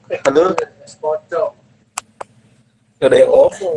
Halo, gak ada yang OVO.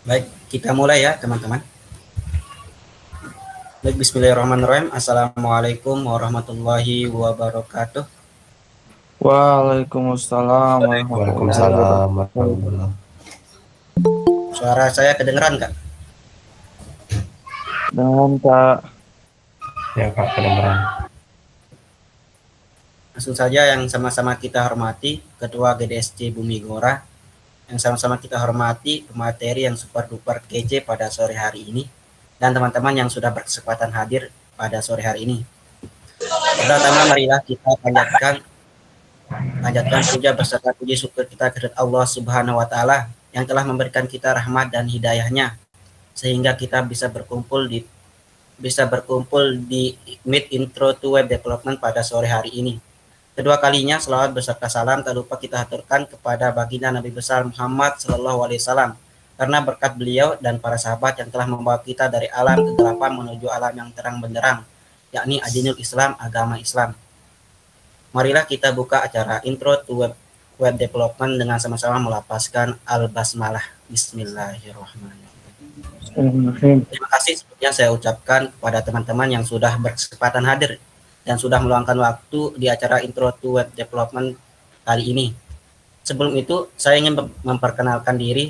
Baik, kita mulai ya teman-teman. Baik, bismillahirrahmanirrahim. Assalamualaikum warahmatullahi wabarakatuh. Waalaikumsalam warahmatullahi Waalaikumsalam wabarakatuh. warahmatullah. Suara saya kedengeran nggak? Dengan Kak, Ya Kak, kedengeran. Langsung saja yang sama-sama kita hormati Ketua GDSC Bumi Gora, yang sama-sama kita hormati pemateri yang super duper kece pada sore hari ini, dan teman-teman yang sudah berkesempatan hadir pada sore hari ini. Pertama, marilah kita panjatkan puja beserta puji syukur kita kepada Allah Subhanahu wa taala yang telah memberikan kita rahmat dan hidayahnya sehingga kita bisa berkumpul di Meet Intro to Web Development pada sore hari ini. Kedua kalinya selawat beserta salam tak lupa kita aturkan kepada baginda Nabi besar Muhammad Sallallahu Alaihi Wasallam karena berkat beliau dan para sahabat yang telah membawa kita dari alam kegelapan menuju alam yang terang benderang, yakni Adinul Islam, agama Islam. Marilah kita buka acara Intro to Web Development dengan sama-sama melapaskan Al-Basmalah. Bismillahirrahmanirrahim. Terima kasih sebelumnya saya ucapkan kepada teman-teman yang sudah berkesempatan hadir dan sudah meluangkan waktu di acara Intro to Web Development kali ini. Sebelum itu, saya ingin memperkenalkan diri.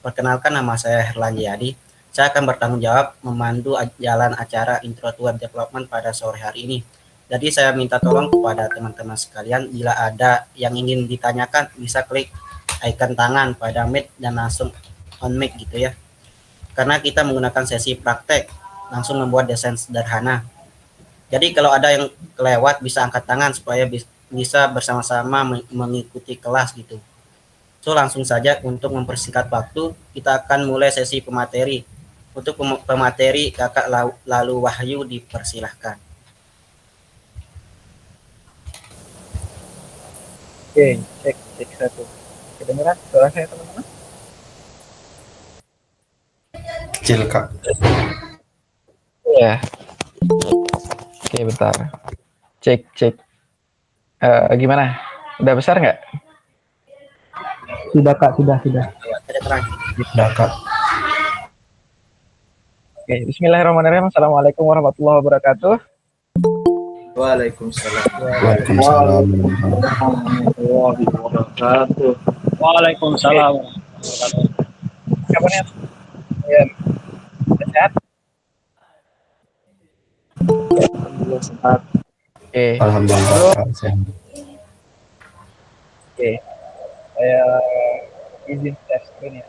Perkenalkan, nama saya Herlan Jayadi. Saya akan bertanggung jawab memandu jalan acara Intro to Web Development pada sore hari ini. Jadi saya minta tolong kepada teman-teman sekalian, bila ada yang ingin ditanyakan, bisa klik icon tangan pada Meet dan langsung on mic gitu ya. Karena kita menggunakan sesi praktek, langsung membuat desain sederhana. Jadi kalau ada yang kelewat bisa angkat tangan supaya bisa bersama-sama mengikuti kelas gitu. So langsung saja untuk mempersingkat waktu, kita akan mulai sesi pemateri. Untuk pemateri Kakak Lalu Wahyu dipersilahkan. Oke, cek satu. Kedengeran suara saya teman-teman? Kecil Kak. Ya. Oke, bentar. Cek. Gimana? Udah besar nggak? Sudah Kak, sudah. Ada terang. Udah Kak. Oke, bismillahirrahmanirrahim. Assalamualaikum warahmatullahi wabarakatuh. Waalaikumsalam. Waalaikumsalam. Warahmatullahi wabarakatuh. Waalaikumsalam. Kabarnya? Ya, sehat? Alhamdulillah sehat. Oke. Alhamdulillah Kak, sehat. Oke. Saya izin tes screen ya.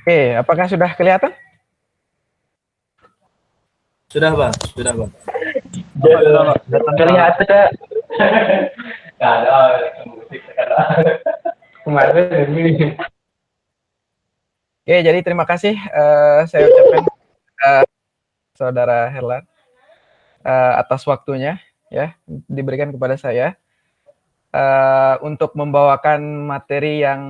Oke, apakah sudah kelihatan? Sudah bang. Kelihatan. Kemarin ini. Oke, jadi terima kasih saya ucapkan Saudara Herlan atas waktunya ya diberikan kepada saya untuk membawakan materi yang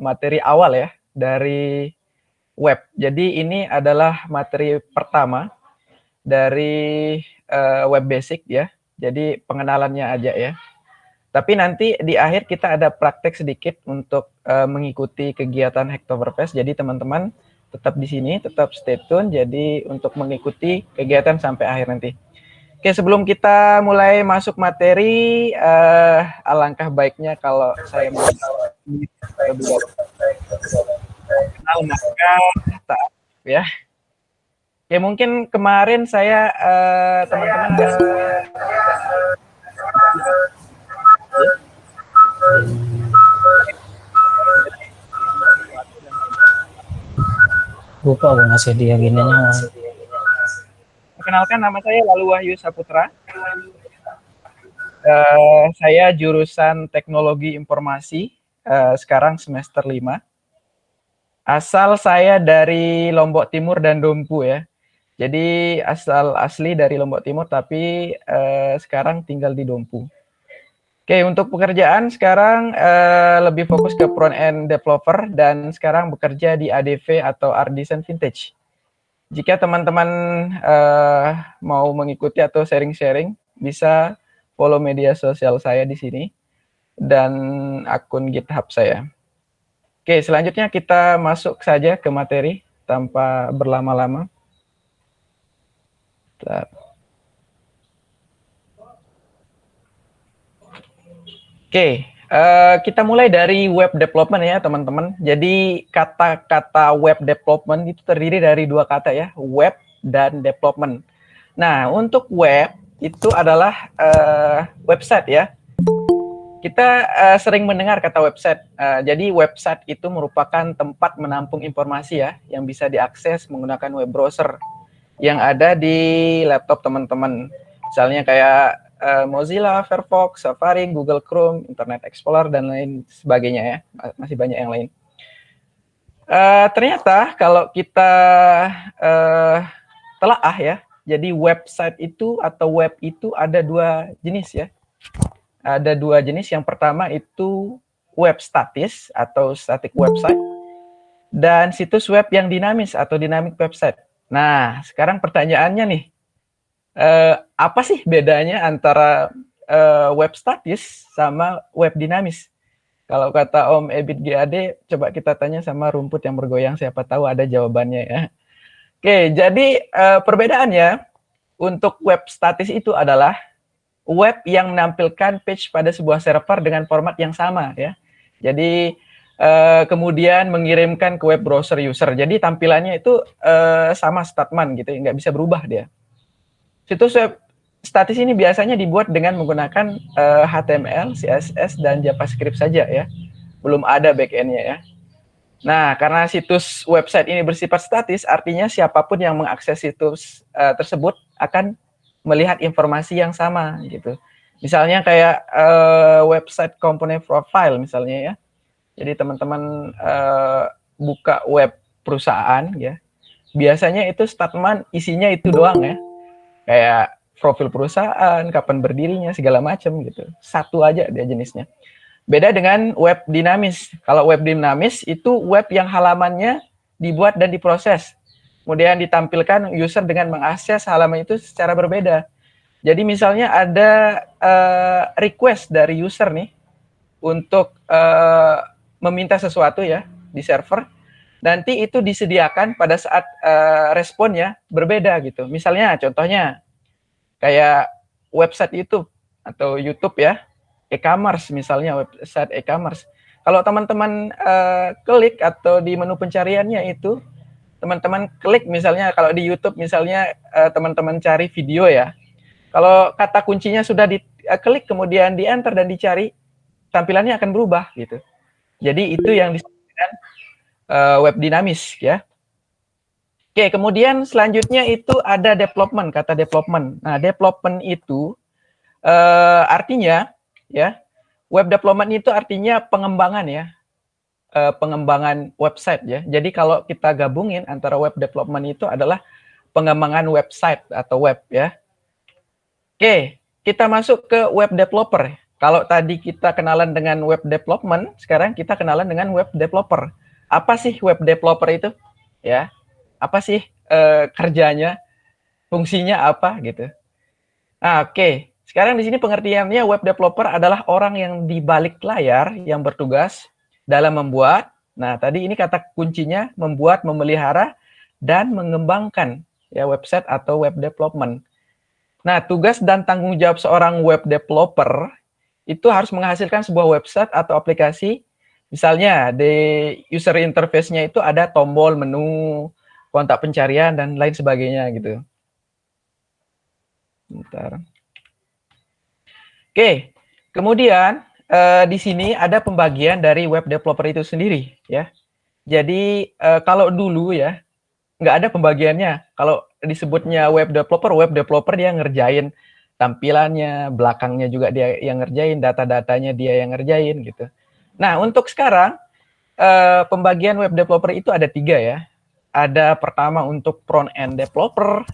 materi awal ya dari web. Jadi ini adalah materi pertama dari web basic ya. Jadi pengenalannya aja ya. Tapi nanti di akhir kita ada praktek sedikit untuk mengikuti kegiatan Hacktoberfest. Jadi teman-teman tetap di sini, tetap stay tune. Jadi untuk mengikuti kegiatan sampai akhir nanti. Oke, sebelum kita mulai masuk materi, alangkah baiknya kalau saya mau kenal maka tak ya. Ya mungkin kemarin saya teman-teman Lupa aku ngasih dia gininya. Perkenalkan, nama saya Lalu Wahyu Saputra. Saya jurusan Teknologi Informasi, sekarang semester 5. Asal saya dari Lombok Timur dan Dompu ya. Jadi asli dari Lombok Timur tapi sekarang tinggal di Dompu. Oke, untuk pekerjaan sekarang lebih fokus ke front end developer dan sekarang bekerja di ADV atau Art Design Vintage. Jika teman-teman mau mengikuti atau sharing-sharing, bisa follow media sosial saya di sini dan akun GitHub saya. Oke, selanjutnya kita masuk saja ke materi tanpa berlama-lama. Oke, kita mulai dari web development ya teman-teman. Jadi kata-kata web development itu terdiri dari dua kata ya, web dan development. Nah, untuk web itu adalah website ya. Kita sering mendengar kata website. Jadi website itu merupakan tempat menampung informasi ya, yang bisa diakses menggunakan web browser yang ada di laptop teman-teman. Misalnya kayak Mozilla, Firefox, Safari, Google Chrome, Internet Explorer, dan lain sebagainya ya. Masih banyak yang lain. Ternyata kalau kita telaah ya, jadi website itu atau web itu ada dua jenis ya. Ada dua jenis. Yang pertama itu web statis atau static website, dan situs web yang dinamis atau dynamic website. Nah, sekarang pertanyaannya nih, apa sih bedanya antara web statis sama web dinamis? Kalau kata Om Ebit GAD, coba kita tanya sama rumput yang bergoyang, siapa tahu ada jawabannya ya. Oke, jadi perbedaannya untuk web statis itu adalah web yang menampilkan page pada sebuah server dengan format yang sama ya. Jadi kemudian mengirimkan ke web browser user. Jadi tampilannya itu sama statement gitu, nggak bisa berubah dia. Situs web statis ini biasanya dibuat dengan menggunakan HTML, CSS, dan JavaScript saja ya. Belum ada backend-nya ya. Nah, karena situs website ini bersifat statis, artinya siapapun yang mengakses situs tersebut akan melihat informasi yang sama gitu. Misalnya kayak website component profile misalnya ya. Jadi teman-teman buka web perusahaan ya. Biasanya itu statement isinya itu doang ya. Kayak profil perusahaan, kapan berdirinya, segala macam gitu. Satu aja dia jenisnya. Beda dengan web dinamis. Kalau web dinamis itu web yang halamannya dibuat dan diproses. Kemudian ditampilkan user dengan mengakses halaman itu secara berbeda. Jadi misalnya ada request dari user nih untuk meminta sesuatu ya di server. Nanti itu disediakan pada saat responnya berbeda gitu. Misalnya contohnya kayak website YouTube atau YouTube ya, e-commerce misalnya, website e-commerce. Kalau teman-teman klik atau di menu pencariannya itu, teman-teman klik misalnya kalau di YouTube misalnya teman-teman cari video ya. Kalau kata kuncinya sudah diklik kemudian di enter dan dicari, tampilannya akan berubah gitu. Jadi itu yang disebut dengan web dinamis ya. Oke, kemudian selanjutnya itu ada development, kata development. Nah, development itu artinya ya, web development itu artinya pengembangan ya, pengembangan website ya. Jadi kalau kita gabungin antara web development itu adalah pengembangan website atau web ya. Oke, kita masuk ke web developer. Kalau tadi kita kenalan dengan web development, sekarang kita kenalan dengan web developer. Apa sih web developer itu? Ya, apa sih kerjanya, fungsinya apa gitu. Nah, oke. Sekarang di sini pengertiannya web developer adalah orang yang di balik layar yang bertugas dalam membuat. Nah, tadi ini kata kuncinya membuat, memelihara, dan mengembangkan ya website atau web development. Nah, tugas dan tanggung jawab seorang web developer itu harus menghasilkan sebuah website atau aplikasi. Misalnya di user interface-nya itu ada tombol, menu, kontak pencarian, dan lain sebagainya gitu. Bentar. Oke, kemudian di sini ada pembagian dari web developer itu sendiri ya. Jadi kalau dulu ya nggak ada pembagiannya. Kalau disebutnya web developer dia ngerjain tampilannya, belakangnya juga dia yang ngerjain, data-datanya dia yang ngerjain gitu. Nah, untuk sekarang pembagian web developer itu ada 3 ya. Ada pertama untuk front end developer,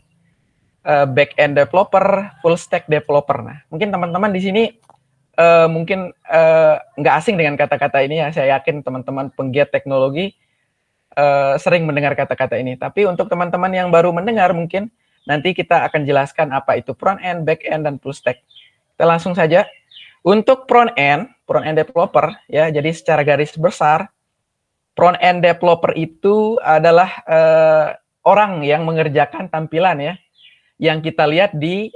back end developer, full stack developer. Nah, mungkin teman-teman di sini mungkin nggak asing dengan kata-kata ini ya. Saya yakin teman-teman penggiat teknologi sering mendengar kata-kata ini. Tapi untuk teman-teman yang baru mendengar mungkin nanti kita akan jelaskan apa itu front end, back end, dan full stack. Kita langsung saja. Untuk front end developer ya. Jadi secara garis besar front end developer itu adalah orang yang mengerjakan tampilan ya, yang kita lihat di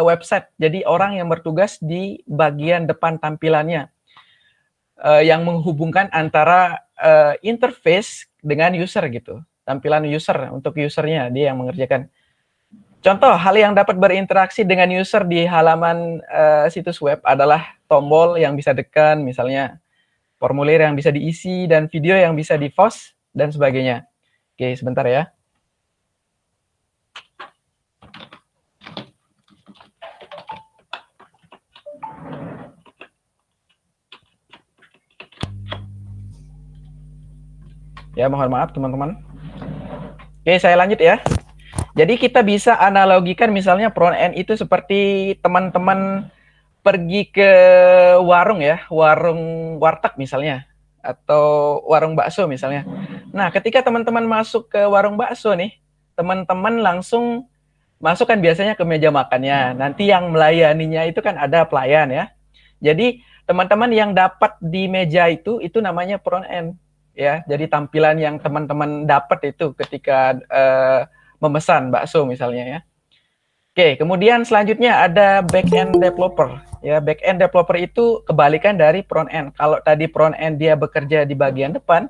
website. Jadi orang yang bertugas di bagian depan tampilannya, yang menghubungkan antara interface dengan user gitu. Tampilan user untuk usernya, dia yang mengerjakan. Contoh hal yang dapat berinteraksi dengan user di halaman situs web adalah tombol yang bisa ditekan, misalnya formulir yang bisa diisi, dan video yang bisa di-pause, dan sebagainya. Oke, sebentar ya. Ya, mohon maaf teman-teman. Oke, saya lanjut ya. Jadi kita bisa analogikan misalnya front end itu seperti teman-teman pergi ke warung ya, warung warteg misalnya, atau warung bakso misalnya. Nah, ketika teman-teman masuk ke warung bakso nih, teman-teman langsung masuk kan biasanya ke meja makannya. Nanti yang melayaninya itu kan ada pelayan ya. Jadi teman-teman yang dapat di meja itu namanya front end ya. Jadi tampilan yang teman-teman dapat itu ketika memesan bakso misalnya ya. Oke, kemudian selanjutnya ada back-end developer. Ya, back-end developer itu kebalikan dari front-end. Kalau tadi front-end dia bekerja di bagian depan,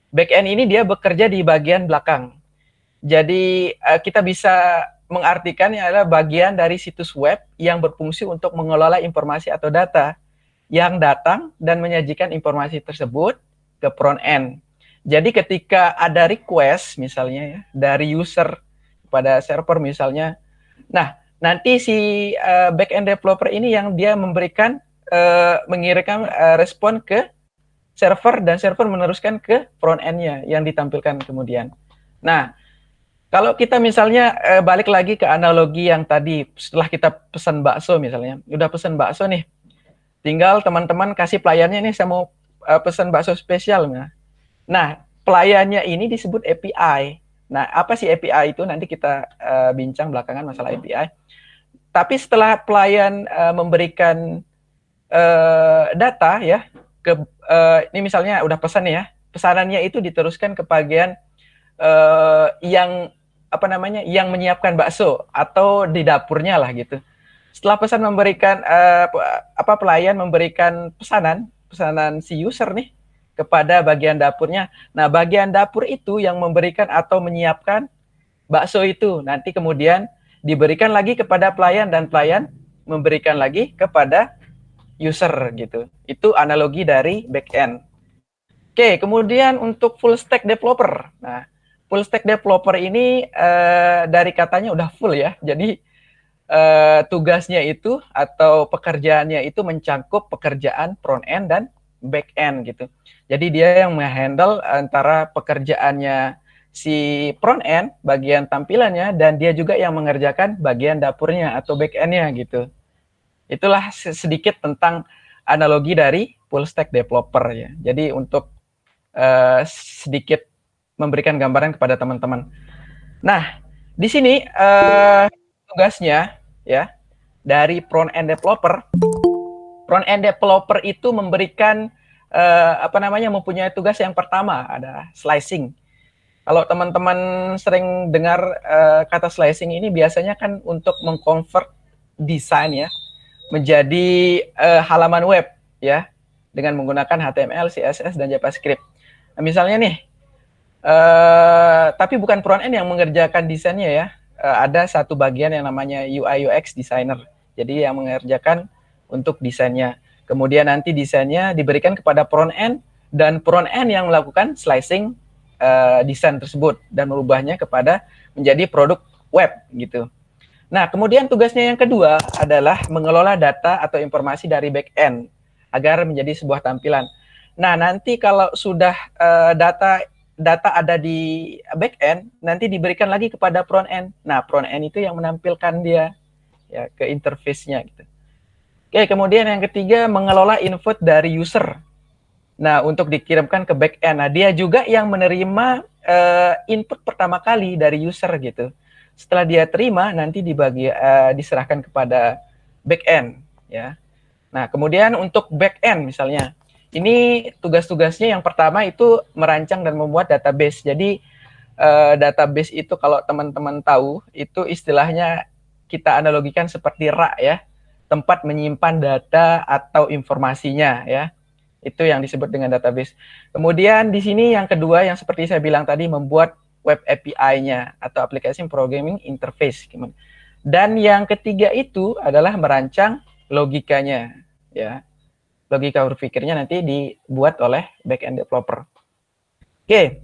back-end ini dia bekerja di bagian belakang. Jadi kita bisa mengartikannya adalah bagian dari situs web yang berfungsi untuk mengelola informasi atau data yang datang dan menyajikan informasi tersebut ke front-end. Jadi ketika ada request misalnya ya, dari user kepada server misalnya, nah nanti si back-end developer ini yang dia memberikan mengirimkan respon ke server, dan server meneruskan ke front-end-nya yang ditampilkan kemudian. Nah, kalau kita misalnya balik lagi ke analogi yang tadi, setelah kita pesan bakso misalnya, udah pesan bakso nih, tinggal teman-teman kasih pelayannya nih, saya mau pesan bakso spesial. Nah, pelayannya ini disebut API. Nah, apa sih API itu? Nanti kita bincang belakangan masalah API. Tapi setelah pelayan memberikan data ya, ini misalnya udah pesan ya, pesanannya itu diteruskan ke bagian yang apa namanya, yang menyiapkan bakso atau di dapurnya lah gitu. Setelah pesan memberikan pelayan memberikan pesanan si user nih kepada bagian dapurnya. Nah, bagian dapur itu yang memberikan atau menyiapkan bakso itu. Nanti kemudian diberikan lagi kepada pelayan, dan pelayan memberikan lagi kepada user gitu. Itu analogi dari back-end. Oke, kemudian untuk full stack developer. Nah, full stack developer ini dari katanya udah full ya. Jadi tugasnya itu atau pekerjaannya itu mencakup pekerjaan front-end dan back-end gitu. Jadi dia yang menghandle antara pekerjaannya si front-end, bagian tampilannya, dan dia juga yang mengerjakan bagian dapurnya atau back-end-nya gitu. Itulah sedikit tentang analogi dari full stack developer ya. Jadi untuk sedikit memberikan gambaran kepada teman-teman. Nah, di sini tugasnya ya dari front-end developer. Front-end developer itu memberikan mempunyai tugas yang pertama, ada slicing. Kalau teman-teman sering dengar kata slicing ini biasanya kan untuk mengkonvert desain ya menjadi halaman web ya dengan menggunakan HTML, CSS, dan JavaScript. Nah, misalnya nih, tapi bukan front-end yang mengerjakan desainnya ya. Ada satu bagian yang namanya UI UX designer. Jadi yang mengerjakan untuk desainnya. Kemudian nanti desainnya diberikan kepada front-end, dan front-end yang melakukan slicing desain tersebut dan merubahnya kepada menjadi produk web gitu. Nah, kemudian tugasnya yang kedua adalah mengelola data atau informasi dari back-end agar menjadi sebuah tampilan. Nah, nanti kalau sudah data ada di back-end, nanti diberikan lagi kepada front-end. Nah, front-end itu yang menampilkan dia ya ke interface-nya gitu. Oke, kemudian yang ketiga mengelola input dari user. Nah, untuk dikirimkan ke backend. Nah, dia juga yang menerima input pertama kali dari user gitu. Setelah dia terima, nanti diserahkan kepada backend ya. Nah, kemudian untuk backend misalnya, ini tugas-tugasnya yang pertama itu merancang dan membuat database. Jadi database itu kalau teman-teman tahu, itu istilahnya kita analogikan seperti rak ya, tempat menyimpan data atau informasinya ya. Itu yang disebut dengan database. Kemudian di sini yang kedua yang seperti saya bilang tadi membuat web API-nya atau application programming interface. Dan yang ketiga itu adalah merancang logikanya ya. Logika berpikirnya nanti dibuat oleh backend developer. Oke.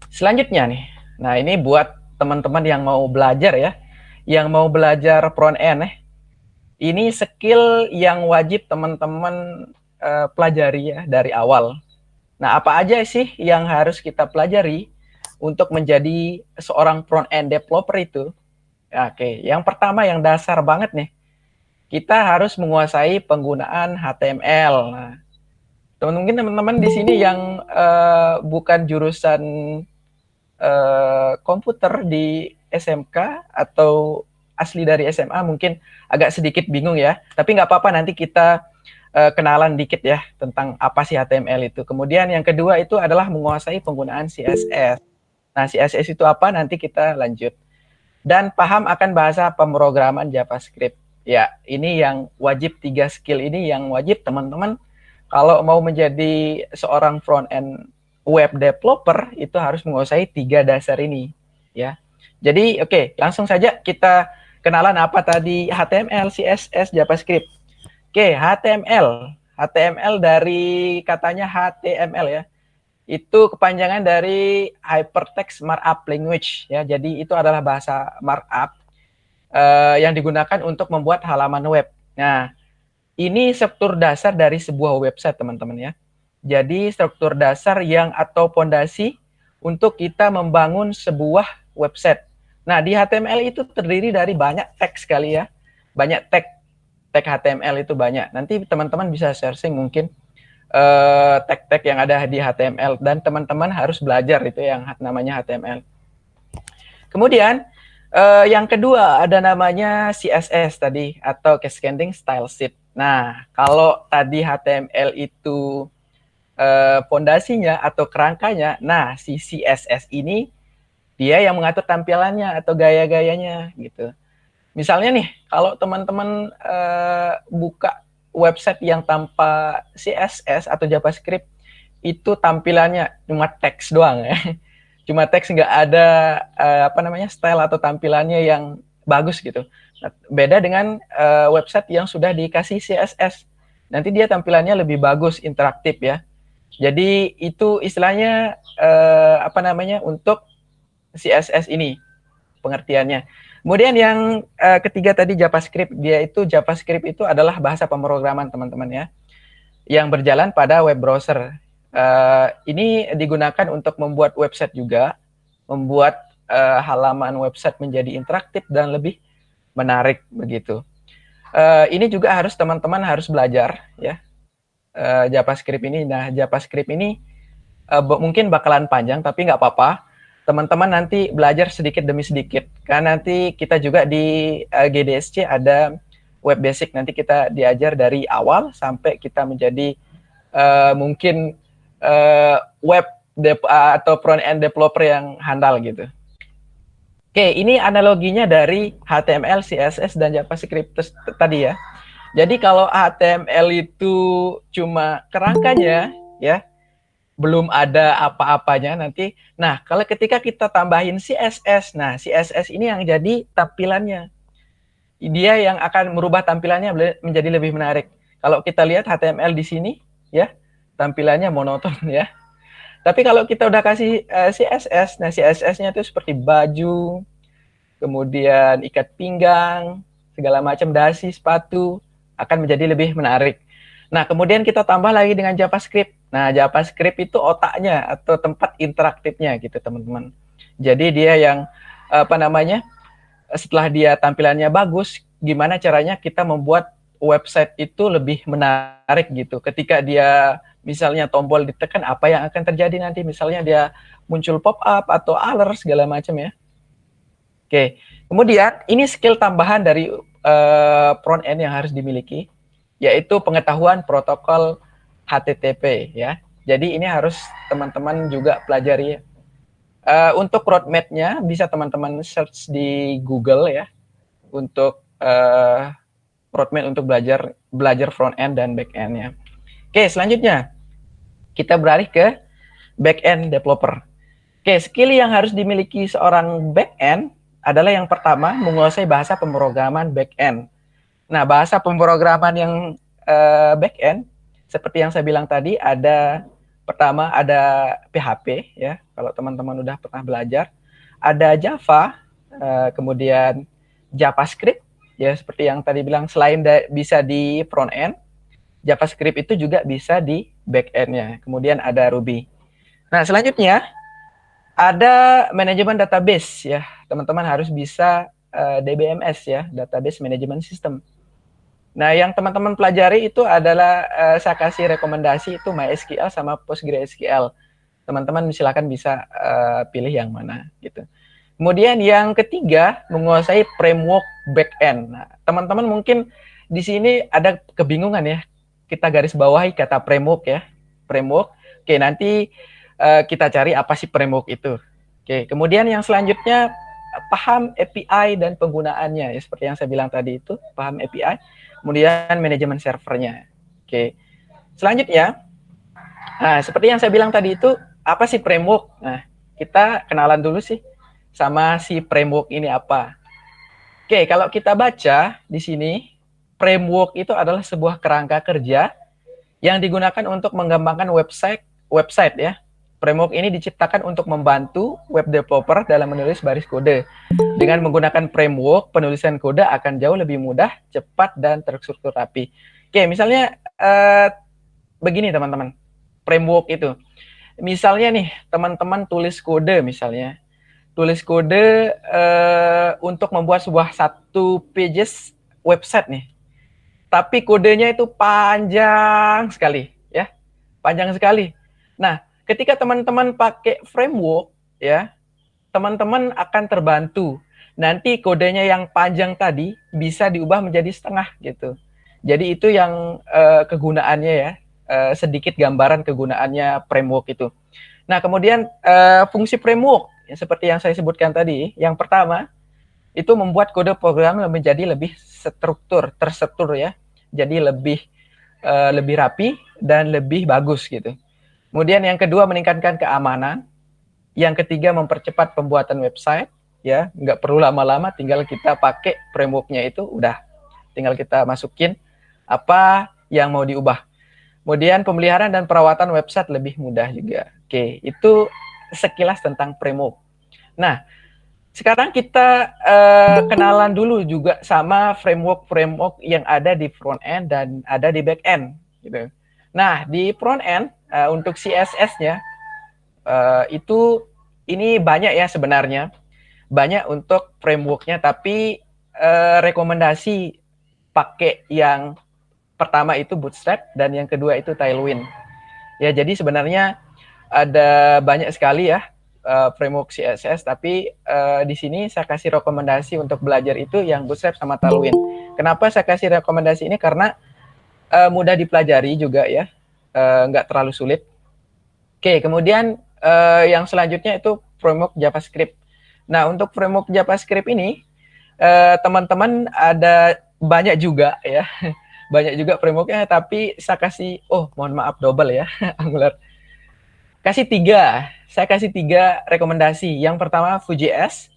Selanjutnya nih. Nah, ini buat teman-teman yang mau belajar ya. Yang mau belajar front end ini skill yang wajib teman-teman pelajari ya dari awal. Nah, apa aja sih yang harus kita pelajari untuk menjadi seorang front-end developer itu? Oke, yang pertama yang dasar banget nih, kita harus menguasai penggunaan HTML. Nah, mungkin teman-teman di sini yang bukan jurusan komputer di SMK atau asli dari SMA mungkin agak sedikit bingung ya. Tapi nggak apa-apa, nanti kita kenalan dikit ya tentang apa sih HTML itu. Kemudian yang kedua itu adalah menguasai penggunaan CSS. Nah, CSS itu apa? Nanti kita lanjut. Dan paham akan bahasa pemrograman JavaScript. Ya, ini yang wajib, 3 skill ini yang wajib teman-teman kalau mau menjadi seorang front-end web developer itu harus menguasai 3 dasar ini ya. Jadi oke, langsung saja kita kenalan apa tadi HTML, CSS, JavaScript. Oke, HTML dari katanya HTML ya. Itu kepanjangan dari Hypertext Markup Language ya. Jadi itu adalah bahasa markup yang digunakan untuk membuat halaman web. Nah, ini struktur dasar dari sebuah website teman-teman ya. Jadi struktur dasar yang atau fondasi untuk kita membangun sebuah website. Nah, di HTML itu terdiri dari banyak teks sekali ya. Banyak tag HTML itu banyak. Nanti teman-teman bisa searching mungkin tag-tag yang ada di HTML dan teman-teman harus belajar itu yang namanya HTML. Kemudian yang kedua ada namanya CSS tadi atau Cascading Style Sheet. Nah, kalau tadi HTML itu fondasinya atau kerangkanya, nah si CSS ini dia yang mengatur tampilannya atau gaya-gayanya gitu. Misalnya nih, kalau teman-teman buka website yang tanpa CSS atau JavaScript, itu tampilannya cuma teks doang ya. Cuma teks, nggak ada style atau tampilannya yang bagus gitu. Nah, beda dengan website yang sudah dikasih CSS. Nanti dia tampilannya lebih bagus, interaktif ya. Jadi itu istilahnya untuk CSS ini pengertiannya. Kemudian yang ketiga tadi JavaScript, JavaScript itu adalah bahasa pemrograman teman-teman ya, yang berjalan pada web browser. Ini digunakan untuk membuat website juga, membuat halaman website menjadi interaktif dan lebih menarik begitu. Ini juga teman-teman harus belajar ya JavaScript ini. Nah, JavaScript ini mungkin bakalan panjang tapi nggak apa-apa. Teman-teman nanti belajar sedikit demi sedikit. Karena nanti kita juga di GDSC ada web basic. Nanti kita diajar dari awal sampai kita menjadi mungkin web atau front-end developer yang handal gitu. Oke, ini analoginya dari HTML, CSS, dan JavaScript tadi ya. Jadi kalau HTML itu cuma kerangkanya ya, belum ada apa-apanya nanti. Nah, kalau ketika kita tambahin CSS, nah CSS ini yang jadi tampilannya. Dia yang akan merubah tampilannya menjadi lebih menarik. Kalau kita lihat HTML di sini, ya, tampilannya monoton ya. Tapi kalau kita udah kasih CSS, nah CSS-nya itu seperti baju, kemudian ikat pinggang, segala macam dasi, sepatu, akan menjadi lebih menarik. Nah, kemudian kita tambah lagi dengan JavaScript. Nah, JavaScript itu otaknya atau tempat interaktifnya gitu, teman-teman. Jadi dia yang setelah dia tampilannya bagus, gimana caranya kita membuat website itu lebih menarik gitu. Ketika dia misalnya tombol ditekan, apa yang akan terjadi nanti? Misalnya dia muncul pop-up atau alert segala macam ya. Oke, kemudian ini skill tambahan dari front end yang harus dimiliki, yaitu pengetahuan protokol HTTP ya. Jadi ini harus teman-teman juga pelajari. Untuk roadmap-nya bisa teman-teman search di Google ya, untuk roadmap untuk belajar front end dan back end ya. Oke, selanjutnya kita beralih ke back end developer. Oke, skill yang harus dimiliki seorang back end adalah yang pertama menguasai bahasa pemrograman back end. Nah, bahasa pemrograman yang back end seperti yang saya bilang tadi, pertama ada PHP ya, kalau teman-teman udah pernah belajar, ada Java, kemudian JavaScript ya, seperti yang tadi bilang, selain bisa di front end, JavaScript itu juga bisa di back end-nya. Kemudian ada Ruby. Nah, selanjutnya ada manajemen database ya. Teman-teman harus bisa DBMS ya, Database Management System. Nah, yang teman-teman pelajari itu adalah saya kasih rekomendasi itu MySQL sama PostgreSQL. Teman-teman silakan bisa pilih yang mana gitu. Kemudian yang ketiga, menguasai framework backend. Nah, teman-teman mungkin di sini ada kebingungan ya. Kita garis bawahi kata framework ya. Framework. Oke, nanti kita cari apa sih framework itu. Oke, kemudian yang selanjutnya paham API dan penggunaannya ya, seperti yang saya bilang tadi itu, paham API. Kemudian manajemen servernya. Oke. Selanjutnya, nah seperti yang saya bilang tadi itu, apa sih framework? Nah, kita kenalan dulu sih sama si framework ini apa. Oke, kalau kita baca di sini, framework itu adalah sebuah kerangka kerja yang digunakan untuk mengembangkan website ya. Framework ini diciptakan untuk membantu web developer dalam menulis baris kode. Dengan menggunakan framework, penulisan kode akan jauh lebih mudah, cepat, dan terstruktur rapi. Oke, misalnya begini teman-teman, framework itu. Misalnya nih, teman-teman tulis kode misalnya. Tulis kode untuk membuat sebuah satu pages website nih. Tapi kodenya itu panjang sekali, ya. Panjang sekali. Nah, ketika teman-teman pakai framework, ya, teman-teman akan terbantu. Nanti kodenya yang panjang tadi bisa diubah menjadi setengah gitu. Jadi itu yang kegunaannya ya, sedikit gambaran kegunaannya framework itu. Nah, kemudian fungsi framework ya, seperti yang saya sebutkan tadi, yang pertama itu membuat kode program menjadi lebih terstruktur ya. Jadi lebih rapi dan lebih bagus gitu. Kemudian yang kedua meningkatkan keamanan. Yang ketiga mempercepat pembuatan website ya, nggak perlu lama-lama, tinggal kita pakai framework-nya itu udah, tinggal kita masukin apa yang mau diubah. Kemudian pemeliharaan dan perawatan website lebih mudah juga. Oke, itu sekilas tentang framework. Nah, sekarang kita kenalan dulu juga sama framework yang ada di front end dan ada di back end gitu. Nah, di front end untuk CSS-nya itu ini banyak ya sebenarnya, banyak untuk framework-nya, tapi rekomendasi pakai yang pertama itu Bootstrap dan yang kedua itu Tailwind. Ya, jadi sebenarnya ada banyak sekali ya framework CSS, tapi di sini saya kasih rekomendasi untuk belajar itu yang Bootstrap sama Tailwind. Kenapa saya kasih rekomendasi ini? Karena mudah dipelajari juga ya, nggak terlalu sulit. Oke, kemudian yang selanjutnya itu framework JavaScript. Nah, untuk framework JavaScript ini, teman-teman ada banyak juga ya, banyak juga frameworknya, tapi saya kasih, mohon maaf double ya, Angular. Saya kasih tiga rekomendasi. Yang pertama Vue.js,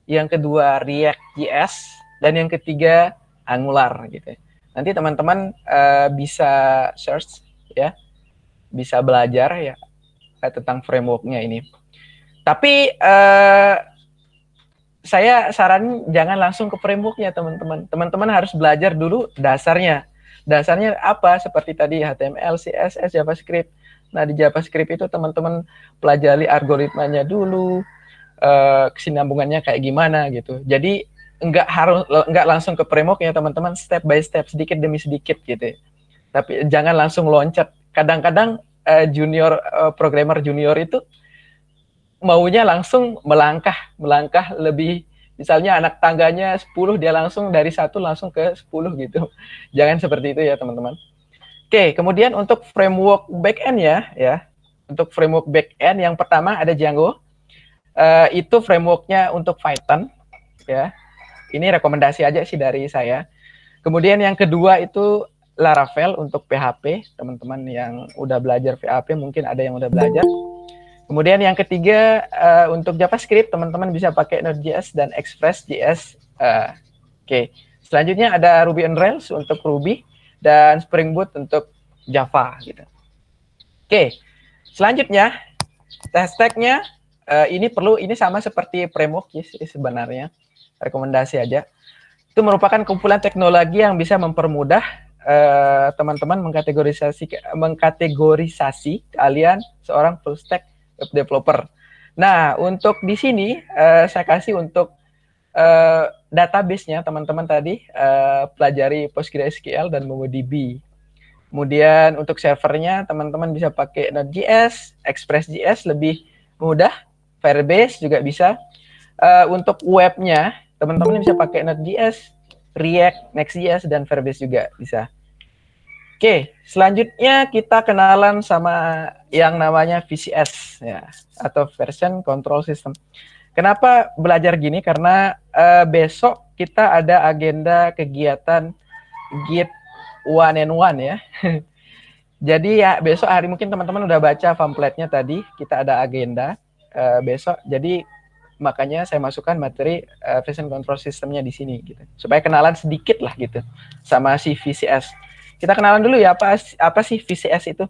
yang kedua React.js, dan yang ketiga Angular gitu. Nanti teman-teman bisa search ya, bisa belajar ya tentang framework-nya ini. Tapi saya saran jangan langsung ke framework-nya teman-teman. Teman-teman harus belajar dulu dasarnya. Dasarnya apa? Seperti tadi HTML, CSS, JavaScript. Nah, di JavaScript itu teman-teman pelajari algoritmanya dulu, kesinambungannya kayak gimana gitu. Jadi nggak langsung ke framework ya teman-teman, step by step, sedikit demi sedikit gitu. Tapi jangan langsung loncat. Kadang-kadang programmer junior itu maunya langsung melangkah lebih, misalnya anak tangganya 10, dia langsung dari 1 langsung ke 10 gitu. Jangan seperti itu ya teman-teman. Oke, kemudian untuk framework backend ya. Untuk framework backend yang pertama ada Django. Itu frameworknya untuk Python ya. Ini rekomendasi aja sih dari saya. Kemudian yang kedua itu Laravel untuk PHP. Teman-teman yang udah belajar PHP mungkin ada yang udah belajar. Kemudian yang ketiga untuk JavaScript teman-teman bisa pakai Node.js dan Express.js. Oke. Selanjutnya ada Ruby on Rails untuk Ruby dan Spring Boot untuk Java gitu. Oke. Selanjutnya test stack-nya ini sama seperti framework sih sebenarnya. Rekomendasi aja. Itu merupakan kumpulan teknologi yang bisa mempermudah teman-teman mengkategorisasi kalian seorang full stack web developer. Nah, untuk di sini saya kasih untuk database-nya teman-teman tadi pelajari PostgreSQL dan MongoDB. Kemudian untuk servernya teman-teman bisa pakai Node.js, Express.js lebih mudah, Firebase juga bisa. Untuk webnya teman-teman bisa pakai Node.js, React, Next.js, dan Firebase juga bisa. Oke, selanjutnya kita kenalan sama yang namanya VCS ya, atau Version Control System. Kenapa belajar gini? Karena besok kita ada agenda kegiatan Git one and one ya. Jadi ya besok hari mungkin teman-teman udah baca pamfletnya tadi, kita ada agenda besok. Jadi makanya saya masukkan materi version control systemnya di sini gitu. Supaya kenalan sedikit lah gitu sama si VCS. Kita kenalan dulu ya apa sih VCS itu?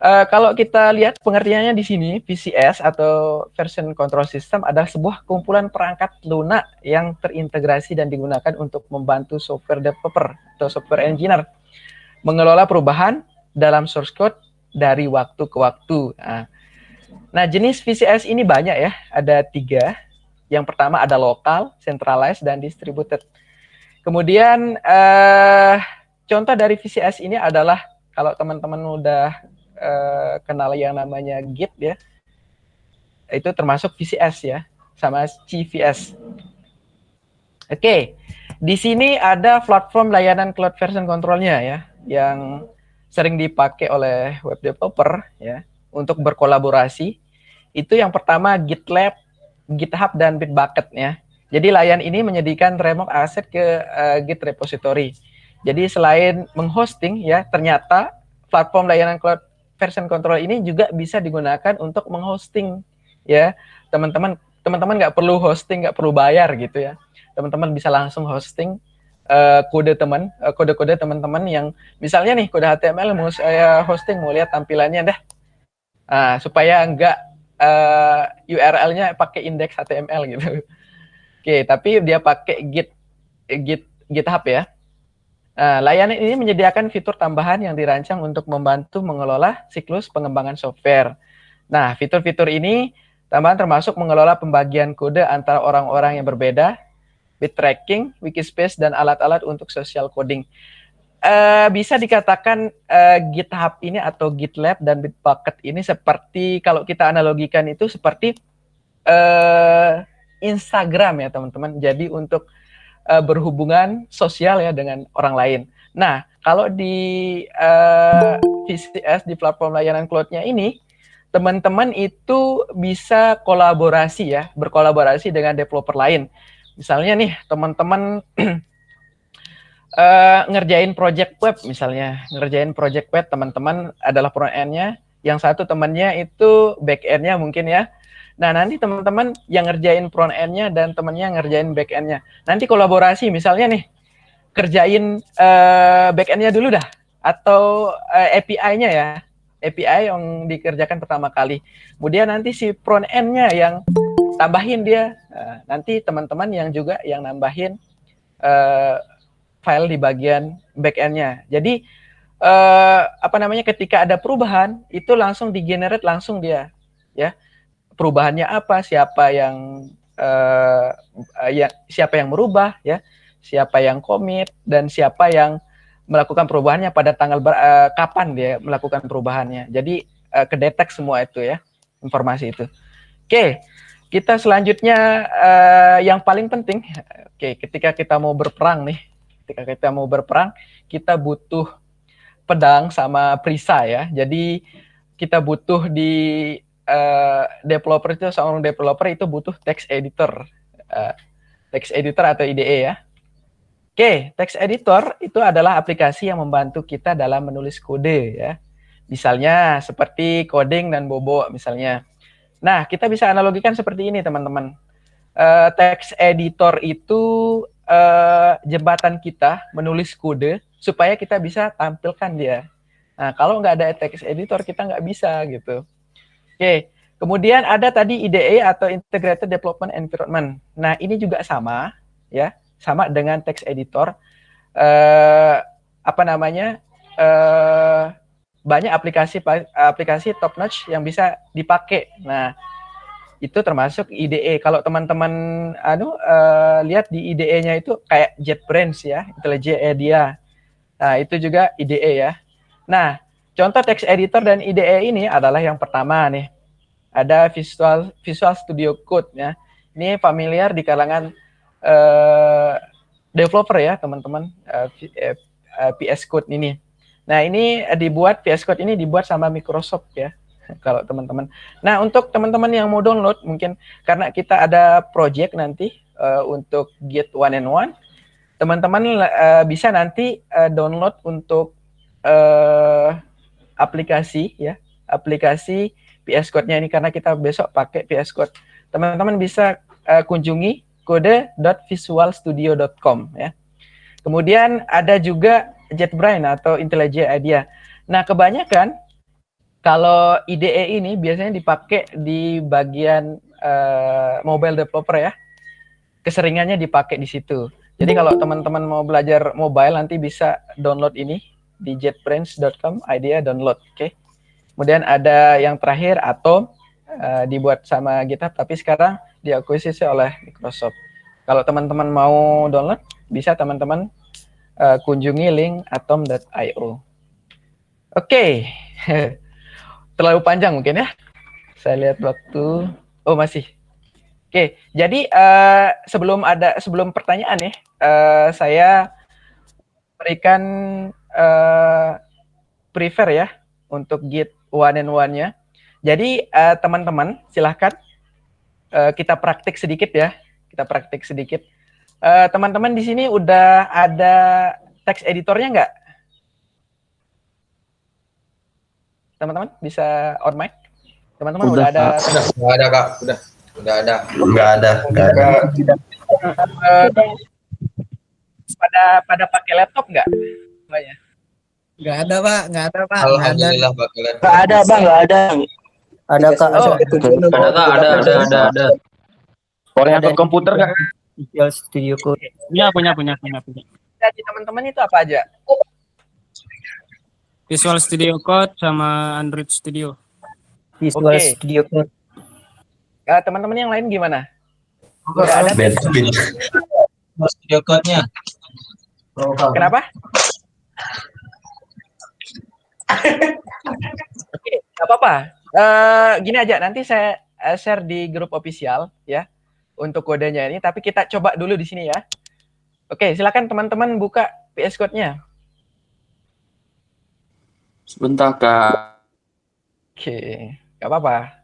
Kalau kita lihat pengertiannya di sini, VCS atau version control system adalah sebuah kumpulan perangkat lunak yang terintegrasi dan digunakan untuk membantu software developer atau software engineer mengelola perubahan dalam source code dari waktu ke waktu. Nah, jenis VCS ini banyak ya, ada 3. Yang pertama ada lokal, centralized, dan distributed. Kemudian contoh dari VCS ini adalah kalau teman-teman udah kenal yang namanya Git ya, itu termasuk VCS ya, sama CVS. Oke, di sini ada platform layanan cloud version control-nya ya, yang sering dipakai oleh web developer ya untuk berkolaborasi. Itu yang pertama GitLab, GitHub, dan Bitbucket ya. Jadi layanan ini menyediakan remote asset ke Git repository. Jadi selain menghosting ya, ternyata platform layanan cloud version control ini juga bisa digunakan untuk menghosting ya. Teman-teman nggak perlu hosting, nggak perlu bayar gitu ya. Teman-teman bisa langsung hosting kode teman-teman yang misalnya nih kode HTML mau saya hosting, mau lihat tampilannya dah. Supaya nggak URL-nya pakai indeks HTML gitu. Oke, tapi dia pakai GitHub ya. Layanan ini menyediakan fitur tambahan yang dirancang untuk membantu mengelola siklus pengembangan software. Nah, fitur-fitur ini tambahan termasuk mengelola pembagian kode antara orang-orang yang berbeda, bit tracking, wikispace, dan alat-alat untuk social coding. Bisa dikatakan GitHub ini atau GitLab dan Bitbucket ini seperti, kalau kita analogikan itu seperti Instagram ya teman-teman. Jadi untuk berhubungan sosial ya dengan orang lain. Nah, kalau di VCS, di platform layanan cloud-nya ini, teman-teman itu bisa kolaborasi ya, berkolaborasi dengan developer lain. Misalnya nih, teman-teman ngerjain project web misalnya, teman-teman adalah front-end-nya, yang satu temannya itu back-end-nya mungkin ya. Nah, nanti teman-teman yang ngerjain front-end-nya dan temannya ngerjain back-end-nya. Nanti kolaborasi, misalnya nih, kerjain back-end-nya dulu dah, atau API-nya ya, API yang dikerjakan pertama kali. Kemudian nanti si front-end-nya yang tambahin dia, nanti teman-teman yang juga yang nambahin file di bagian back-end-nya. Jadi, ketika ada perubahan, itu langsung di-generate langsung dia, ya. Perubahannya apa, siapa yang ya siapa yang merubah ya, siapa yang komit dan siapa yang melakukan perubahannya pada tanggal kapan dia melakukan perubahannya. Jadi kedetek semua itu ya, informasi itu. Oke, kita selanjutnya yang paling penting. Oke, ketika kita mau berperang nih, kita butuh pedang sama perisai ya. Jadi kita butuh di seorang developer itu butuh text editor atau IDE ya. Oke, text editor itu adalah aplikasi yang membantu kita dalam menulis kode ya. Misalnya seperti coding dan Bobo misalnya. Nah, kita bisa analogikan seperti ini teman-teman. Text editor itu jembatan kita menulis kode supaya kita bisa tampilkan dia. Nah, kalau nggak ada text editor kita nggak bisa gitu. Oke, kemudian ada tadi IDE atau Integrated Development Environment. Nah, ini juga sama ya, sama dengan text editor. Banyak aplikasi top notch yang bisa dipakai. Nah, itu termasuk IDE. Kalau teman-teman lihat di IDE-nya itu kayak JetBrains ya, IntelliJ IDEA. Nah, itu juga IDE ya. Nah, contoh text editor dan IDE ini adalah yang pertama nih. Ada Visual Studio Code ya. Ini familiar di kalangan developer ya, teman-teman. VS Code ini. Nah, ini VS Code ini dibuat sama Microsoft ya. Kalau teman-teman. Nah, untuk teman-teman yang mau download, mungkin karena kita ada project nanti untuk Git 1&1, teman-teman bisa nanti download untuk aplikasi VS Code-nya ini, karena kita besok pakai VS Code. Teman-teman bisa kunjungi kode.visualstudio.com ya. Kemudian ada juga JetBrains atau IntelliJ IDEA. Nah, kebanyakan kalau IDE ini biasanya dipakai di bagian mobile developer ya. Keseringannya dipakai di situ. Jadi kalau teman-teman mau belajar mobile nanti bisa download ini di jetbrains.com, IDEA download, oke. Kemudian ada yang terakhir Atom, dibuat sama GitHub tapi sekarang diakuisisi oleh Microsoft. Kalau teman-teman mau download, bisa teman-teman kunjungi link atom.io. Oke. Terlalu panjang mungkin ya. Saya lihat waktu. Oh, masih. Oke, jadi sebelum pertanyaan nih, saya berikan prefer ya untuk Git 1&1-nya. Jadi teman-teman silahkan kita praktik sedikit ya. Teman-teman di sini udah ada text editornya nggak? Teman-teman bisa on mic? Teman-teman udah ada? Udah ada Kak, udah ada. Nggak ada. Pada pakai laptop nggak? Semuanya. Nggak ada Pak. Alhamdulillah Pak. Nggak ada Bang, nggak ada. Ada Kak. Oh. Ada. Koordinator komputer nggak? Visual Studio Code. Punya. Jadi teman-teman itu apa aja? Visual Studio Code sama Android Studio. Visual Oke. Studio Code. Teman-teman yang lain gimana? Udah ada? Bedpin. Studio Code-nya. Kenapa? Oke, nggak apa-apa. Gini aja, nanti saya share di grup official ya untuk kodenya ini. Tapi kita coba dulu di sini ya. Oke, silakan teman-teman buka VS Code-nya. Sebentar Kak. Oke, nggak apa-apa.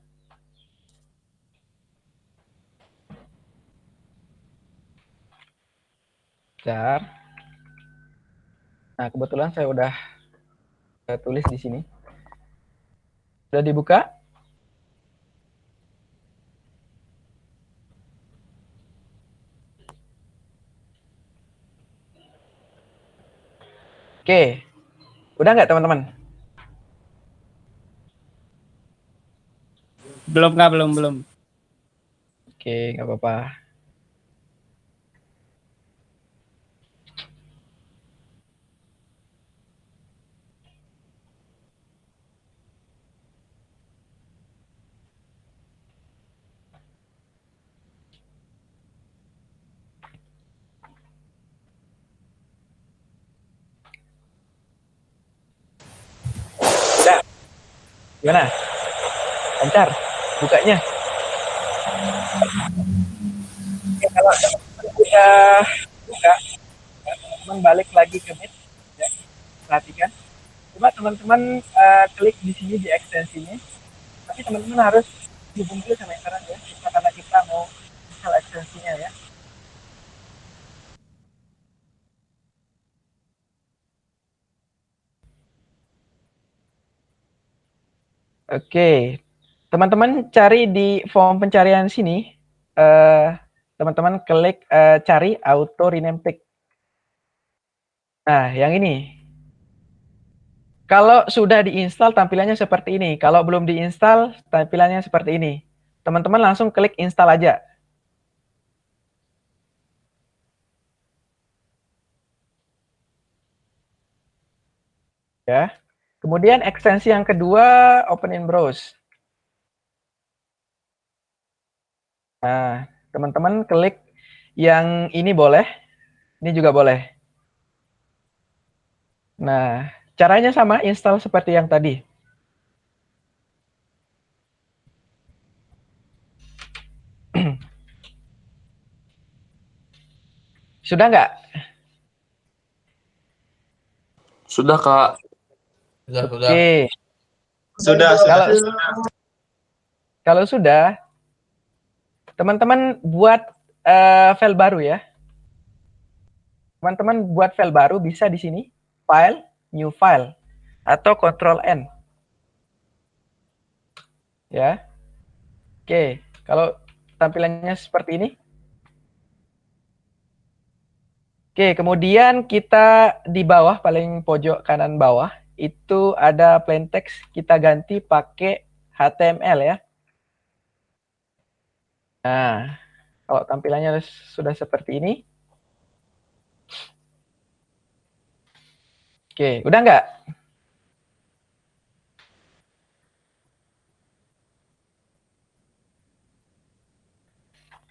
Bentar. Nah, kebetulan saya udah tulis di sini. Sudah dibuka? Oke. Udah nggak teman-teman? Belum Kak, belum. Oke, nggak apa-apa. Gimana? Lancar? Bukanya? Oke, kalau teman-teman udah buka, teman-teman balik lagi ke Meet, ya, perhatikan. Coba teman-teman klik di sini di ekstensinya, tapi teman-teman harus hubung dulu sama internet ya, karena kita mau install ekstensinya ya. Oke, teman-teman cari di form pencarian sini, teman-teman klik cari auto rename tick. Nah, yang ini. Kalau sudah diinstal tampilannya seperti ini. Kalau belum diinstal tampilannya seperti ini. Teman-teman langsung klik install aja. Ya. Kemudian ekstensi yang kedua open in browse. Nah, teman-teman klik yang ini boleh. Ini juga boleh. Nah, caranya sama, install seperti yang tadi. Sudah nggak? Sudah, Kak. Oke. Sudah. Kalau sudah, teman-teman buat file baru ya. Teman-teman buat file baru bisa di sini, file, new file, atau Ctrl N. Ya. Oke, kalau tampilannya seperti ini. Oke, kemudian kita di bawah, paling pojok kanan bawah, itu ada plain text, kita ganti pakai HTML ya. Nah, kalau tampilannya sudah seperti ini. Oke, udah nggak?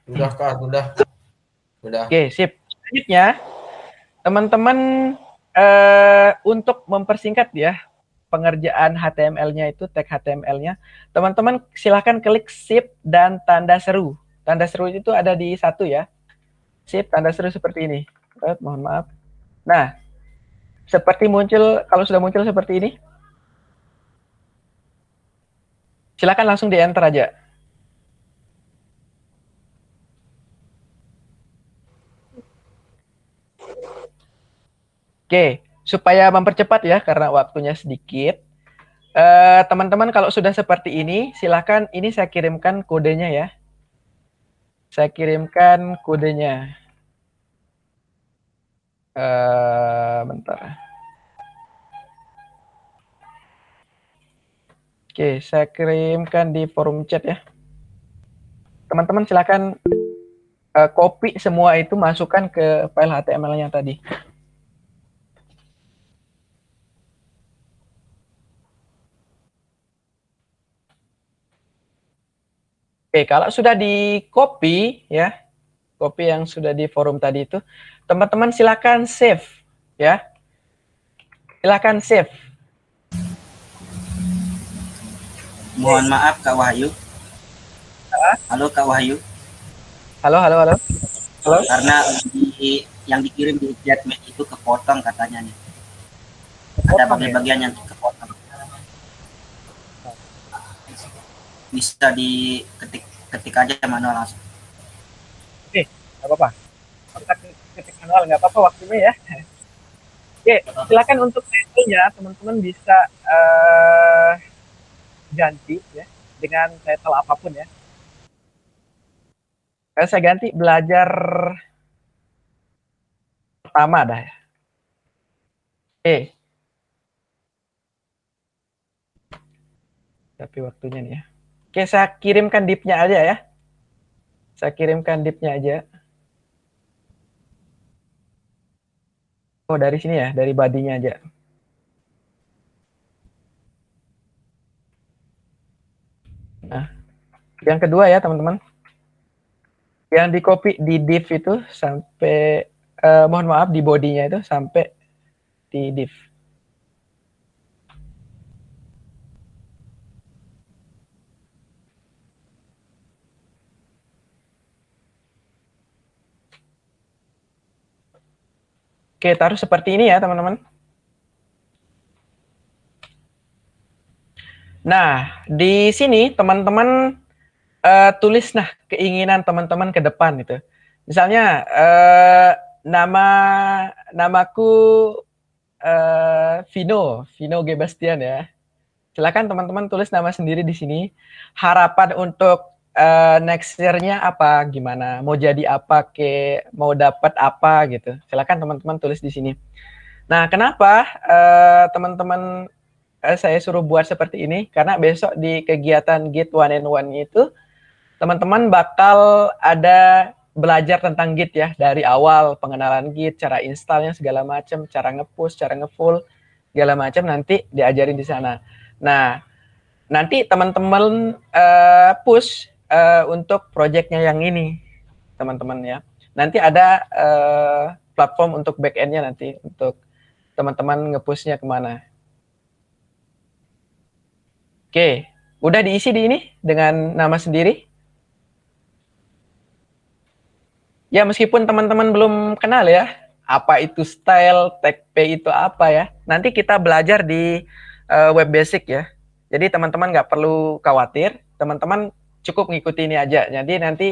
Sudah, Kak, sudah. Oke, sip. Selanjutnya, teman-teman untuk mempersingkat ya pengerjaan HTML-nya itu, tag HTML-nya, teman-teman silahkan klik shift dan tanda seru. Tanda seru itu ada di satu ya. Shift, tanda seru seperti ini. Mohon maaf. Nah, seperti muncul, kalau sudah muncul seperti ini, silakan langsung di enter aja. Oke, supaya mempercepat ya, karena waktunya sedikit. Teman-teman kalau sudah seperti ini, silakan ini saya kirimkan kodenya ya. Saya kirimkan kodenya. Bentar. Oke, saya kirimkan di forum chat ya. Teman-teman silakan copy semua itu, masukkan ke file HTML-nya tadi. Oke, kalau sudah di copy ya, copy yang sudah di forum tadi itu, teman-teman silakan save ya. Silakan save. Mohon maaf Kak Wahyu. Halo Kak Wahyu. Halo. Halo. Karena yang dikirim di chatmate itu kepotong katanya nih. Ada bagian-bagian yang kepotong. Bisa diketik aja manual langsung. Oke, nggak apa-apa. Kita ketik manual, nggak apa-apa waktunya ya. Oke, silakan untuk title-nya teman-teman bisa ganti ya dengan title apapun ya. Saya ganti belajar pertama dah ya. Oke. Tapi waktunya nih ya. Oke, saya kirimkan div-nya aja ya. Saya kirimkan div-nya aja. Oh, dari sini ya, dari body-nya aja. Nah, yang kedua ya teman-teman. Yang di copy di div itu sampai, mohon maaf, di body-nya itu sampai di div. Oke, taruh seperti ini ya teman-teman. Nah, di sini teman-teman tulis nah keinginan teman-teman ke depan itu. Misalnya namaku Vino Gebastian ya. Silakan teman-teman tulis nama sendiri di sini. Harapan untuk next year-nya apa, gimana? Mau jadi apa mau dapat apa gitu. Silakan teman-teman tulis di sini. Nah, kenapa teman-teman saya suruh buat seperti ini? Karena besok di kegiatan Git 1&1 itu teman-teman bakal ada belajar tentang Git ya, dari awal pengenalan Git, cara installnya segala macam, cara nge-push, cara nge-full segala macam nanti diajarin di sana. Nah, nanti teman-teman push untuk projectnya yang ini, teman-teman ya. Nanti ada platform untuk back-end-nya nanti untuk teman-teman nge-push-nya kemana. Oke, udah diisi di ini dengan nama sendiri. Ya, meskipun teman-teman belum kenal ya, apa itu style, tag P itu apa ya. Nanti kita belajar di web basic ya. Jadi teman-teman nggak perlu khawatir, teman-teman cukup ngikuti ini aja. Jadi nanti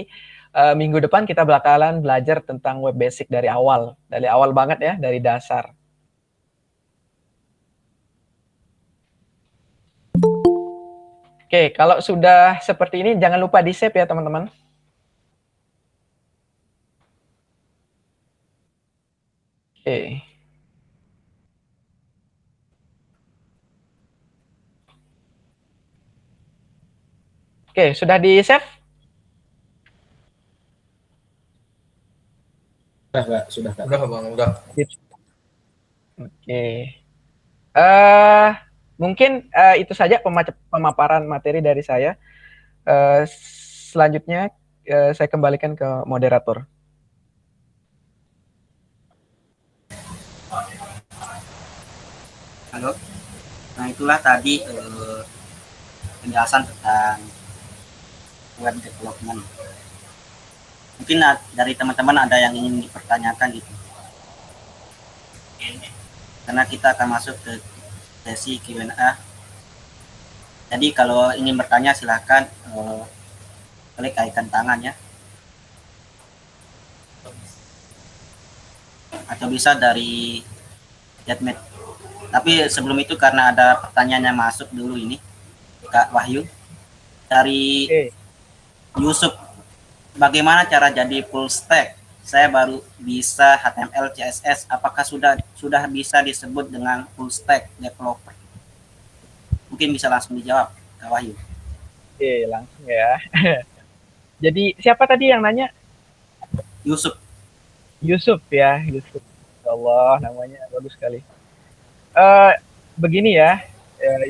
minggu depan kita bakalan belajar tentang web basic dari awal banget ya, dari dasar. Oke, kalau sudah seperti ini jangan lupa di-save ya teman-teman. Oke. Oke, sudah di-save? Sudah, Bang, udah. Oke. Mungkin itu saja pemaparan materi dari saya. Selanjutnya saya kembalikan ke moderator. Halo. Nah, itulah tadi penjelasan tentang web development. Mungkin dari teman-teman ada yang ingin dipertanyakan gitu. Karena kita akan masuk ke sesi Q&A. Jadi kalau ingin bertanya silahkan klik icon tangan ya. Atau bisa dari chatmet. Tapi sebelum itu karena ada pertanyaan yang masuk dulu ini, Kak Wahyu dari Yusuf, bagaimana cara jadi full stack? Saya baru bisa HTML, CSS. Apakah sudah bisa disebut dengan full stack developer? Mungkin bisa langsung dijawab, Kak Wahyu. Oke, langsung ya. Jadi siapa tadi yang nanya? Yusuf. Yusuf ya, Yusuf. Allah, namanya bagus sekali. Begini ya,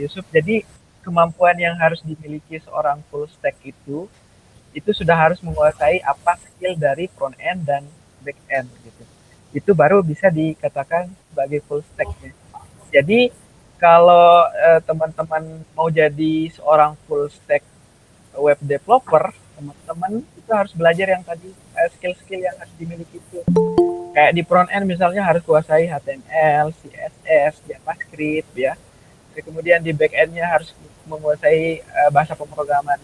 Yusuf. Jadi kemampuan yang harus dimiliki seorang full stack itu sudah harus menguasai apa skill dari front end dan back end gitu. Itu baru bisa dikatakan sebagai full stack ya. Jadi kalau teman-teman mau jadi seorang full stack web developer, teman-teman itu harus belajar yang tadi skill-skill yang harus dimiliki itu. Kayak di front end misalnya harus kuasai HTML, CSS, JavaScript ya. Kemudian di back end-nya harus menguasai bahasa pemrograman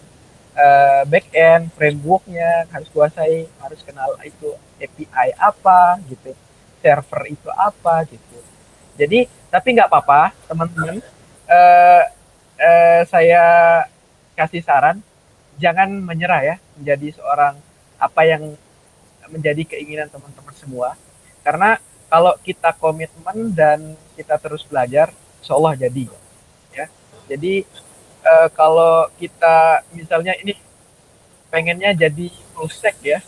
back end, framework-nya harus kuasai, harus kenal itu API apa gitu, server itu apa gitu. Jadi tapi nggak apa-apa teman-teman, saya kasih saran jangan menyerah ya menjadi seorang apa yang menjadi keinginan teman-teman semua, karena kalau kita komitmen dan kita terus belajar, insya Allah jadi ya. Jadi kalau kita misalnya ini pengennya jadi full stack ya,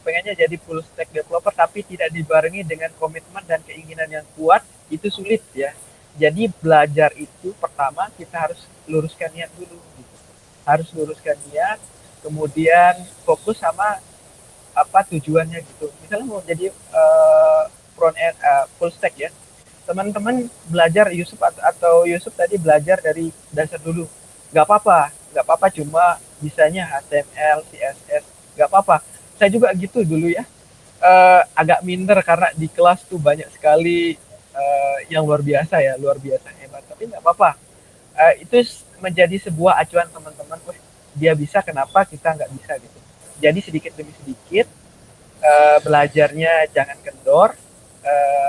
pengennya jadi full stack developer tapi tidak dibarengi dengan komitmen dan keinginan yang kuat, itu sulit ya. Jadi belajar itu pertama kita harus luruskan niat dulu gitu. Harus luruskan niat, kemudian fokus sama apa tujuannya gitu. Misalnya mau jadi front end full stack ya, teman-teman belajar Yusuf atau Yusuf tadi belajar dari dasar dulu, nggak apa-apa cuma bisanya HTML, CSS, nggak apa-apa. Saya juga gitu dulu ya, agak minder karena di kelas tuh banyak sekali yang luar biasa ya, luar biasa hebat. Tapi nggak apa-apa. Itu menjadi sebuah acuan teman-teman. Wah, dia bisa, kenapa kita nggak bisa gitu. Jadi sedikit demi sedikit belajarnya jangan kendor,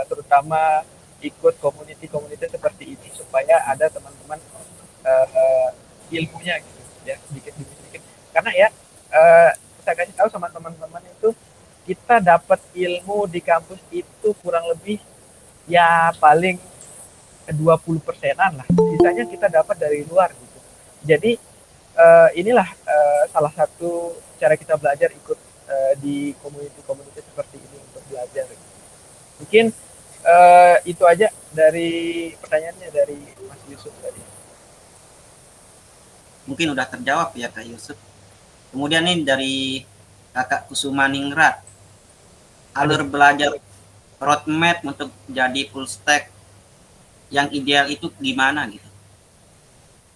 terutama ikut komunitas seperti ini supaya ada teman-teman ilmunya gitu ya, sedikit demi sedikit. Karena ya saya kasih tahu sama teman-teman itu, kita dapat ilmu di kampus itu kurang lebih ya paling 20%-an lah. Sisanya kita dapat dari luar gitu. Jadi inilah salah satu cara kita belajar, ikut di komunitas seperti ini untuk belajar. Mungkin itu aja dari pertanyaannya dari Mas Yusuf tadi. Mungkin udah terjawab ya Kak Yusuf. Kemudian nih dari Kakak Kusuma Ningrat, alur belajar roadmap untuk jadi full stack yang ideal itu gimana gitu?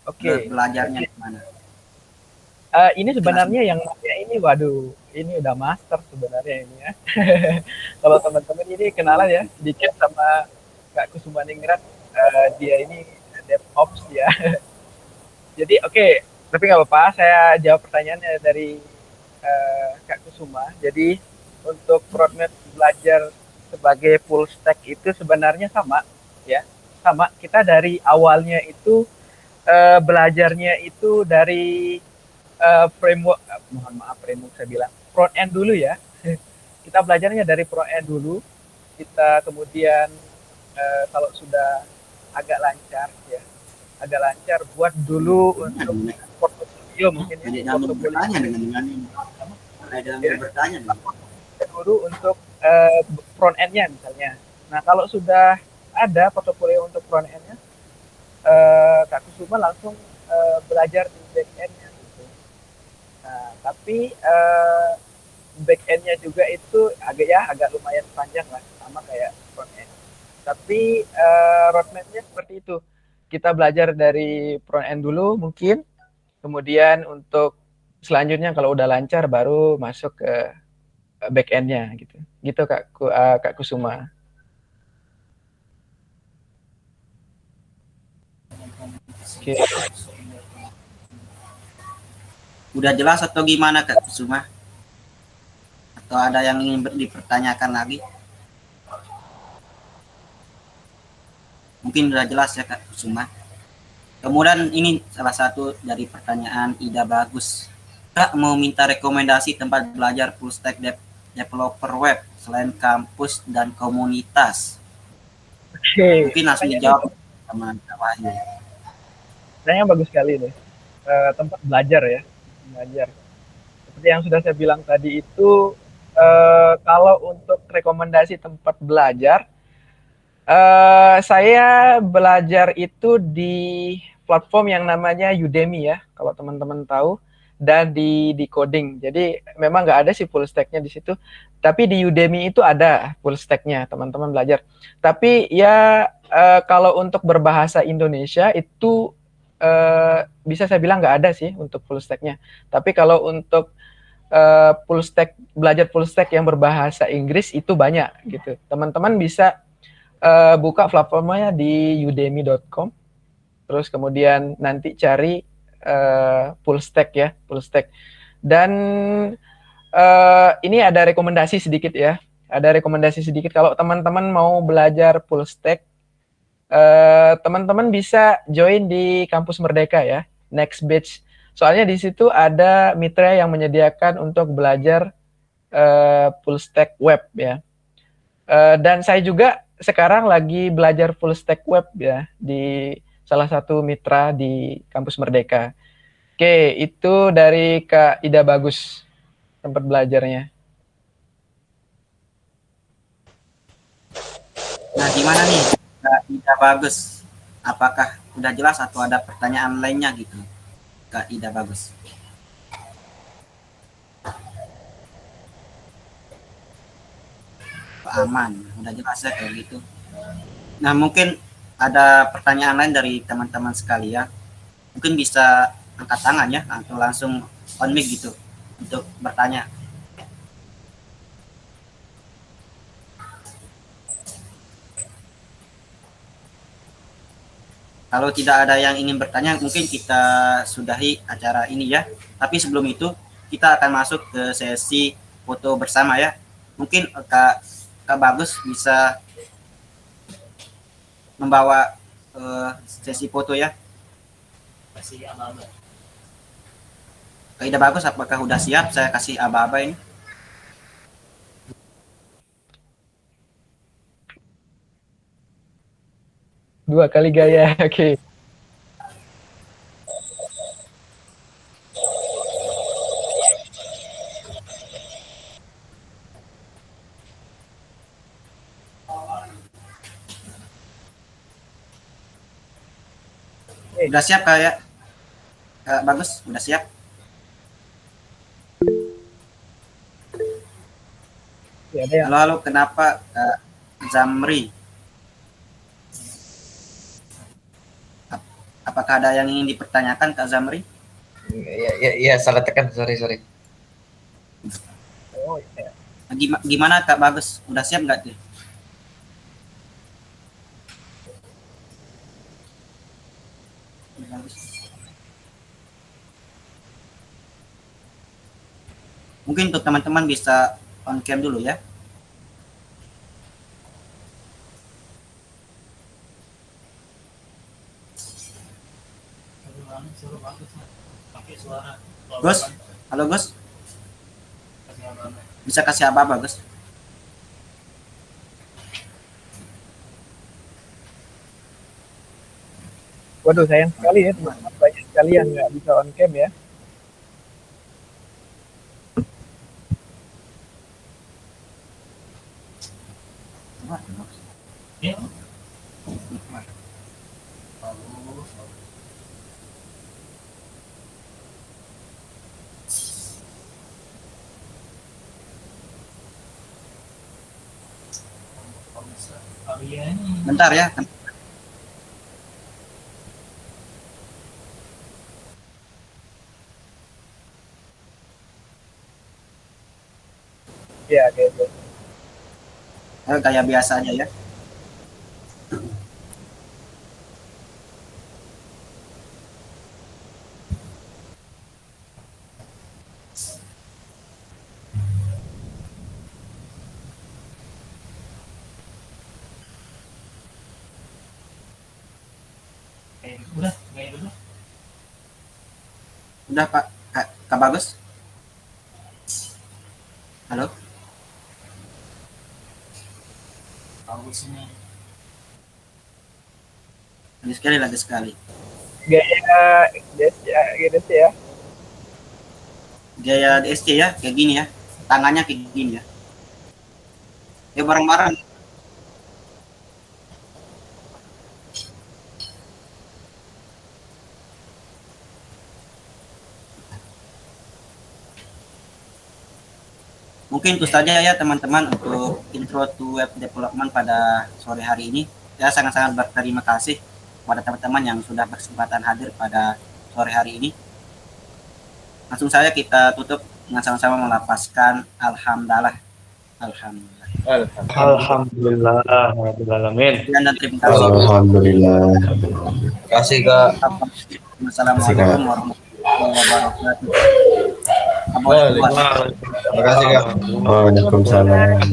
Oke. Belajarnya gimana? Ini sebenarnya yang ini, waduh, ini udah master sebenarnya ini ya. Kalau teman-teman ini kenalan ya sedikit sama Kak Kusuma Ningrat, dia ini DevOps ya. Jadi oke, tapi nggak apa-apa, saya jawab pertanyaannya dari Kak Kusuma. Jadi untuk roadmap belajar sebagai full stack itu sebenarnya sama ya, sama. Kita dari awalnya itu belajarnya itu dari framework, framework saya bilang front end dulu ya. Kita belajarnya dari front end dulu. Kita kemudian kalau sudah agak lancar ya, agak lancar, buat dulu untuk portfolio mungkin ya, portfolio dulu untuk front end-nya misalnya. Nah, kalau sudah ada portofolio untuk front end-nya, Kak Kusuma langsung belajar di back end-nya gitu. Nah, tapi back end-nya juga itu agak lumayan panjang lah, sama kayak front end. Tapi roadmap-nya seperti itu. Kita belajar dari front end dulu mungkin, kemudian untuk selanjutnya kalau udah lancar baru masuk ke back end-nya gitu. Gitu Kak Kusuma. Oke. Udah jelas atau gimana Kak Kusuma? Atau ada yang ingin dipertanyakan lagi? Mungkin udah jelas ya Kak Kusuma. Kemudian ini salah satu dari pertanyaan Ida Bagus. Kak mau minta rekomendasi tempat belajar full stack developer web selain kampus dan komunitas. Oke. Mungkin langsung dijawab sama Kak Wahyu. Pertanyaan bagus sekali nih. Tempat belajar ya, belajar. Seperti yang sudah saya bilang tadi itu, kalau untuk rekomendasi tempat belajar, saya belajar itu di platform yang namanya Udemy ya, kalau teman-teman tahu, dan di coding. Jadi memang nggak ada sih full stack-nya di situ, tapi di Udemy itu ada full stack-nya, teman-teman belajar. Tapi ya kalau untuk berbahasa Indonesia itu bisa saya bilang nggak ada sih untuk full stack-nya. Tapi kalau untuk full stack, belajar full stack yang berbahasa Inggris itu banyak gitu. Teman-teman bisa buka platformnya di udemy.com, terus kemudian nanti cari full stack ya, full stack. Dan ini ada rekomendasi sedikit ya, ada rekomendasi sedikit kalau teman-teman mau belajar full stack, teman-teman bisa join di Kampus Merdeka ya, Next Batch. Soalnya di situ ada mitra yang menyediakan untuk belajar full stack web ya. Dan saya juga sekarang lagi belajar full stack web ya di salah satu mitra di Kampus Merdeka. Oke, itu dari Kak Ida Bagus tempat belajarnya. Nah, gimana nih Kak Ida Bagus? Apakah udah jelas atau ada pertanyaan lainnya gitu, Kak Ida Bagus? Aman, udah jelas ya kayak gitu. Nah, mungkin ada pertanyaan lain dari teman-teman sekalian. Mungkin bisa angkat tangan ya, atau langsung on mic gitu untuk bertanya. Kalau tidak ada yang ingin bertanya, mungkin kita sudahi acara ini ya. Tapi sebelum itu, kita akan masuk ke sesi foto bersama ya. Mungkin Kak Bagus bisa membawa sesi foto ya. Kak Ida Bagus, apakah sudah siap? Saya kasih aba-aba ini. Dua kali gaya, oke. Sudah siap Kak ya? Kak Bagus, sudah siap? Ya, ada yang Halo, kenapa Kak Zamri? Apakah ada yang ingin dipertanyakan Kak Zamri? Iya, salah tekan, sorry. oh, ya. Gimana Kak Bagus? Udah siap nggak tuh? Mungkin untuk teman-teman bisa on cam dulu ya. Gus, halo Gus. Bisa kasih apa Gus? Waduh, sayang sekali ya teman-teman, banyak sekali yang nggak bisa on cam ya. Bentar ya. Ya, gitu. Kayak biasa aja ya. Udah Pak, Kak Bagus. Halo. Lagi sekali. Gaya DSC ya. Gaya DSC ya, kayak gini ya. Tangannya kayak gini ya. Ya bareng-bareng. Mungkin itu saja ya teman-teman untuk intro to web development pada sore hari ini. Saya sangat-sangat berterima kasih kepada teman-teman yang sudah berkesempatan hadir pada sore hari ini. Langsung saja kita tutup dengan sama-sama melafazkan Alhamdulillah. Alhamdulillah. Alhamdulillah, alamin. Dan terima kasih. Alhamdulillah. Terima kasih Kak. Wassalamualaikum warahmatullahi wabarakatuh. Terima kasih Kak. Waalaikumsalam.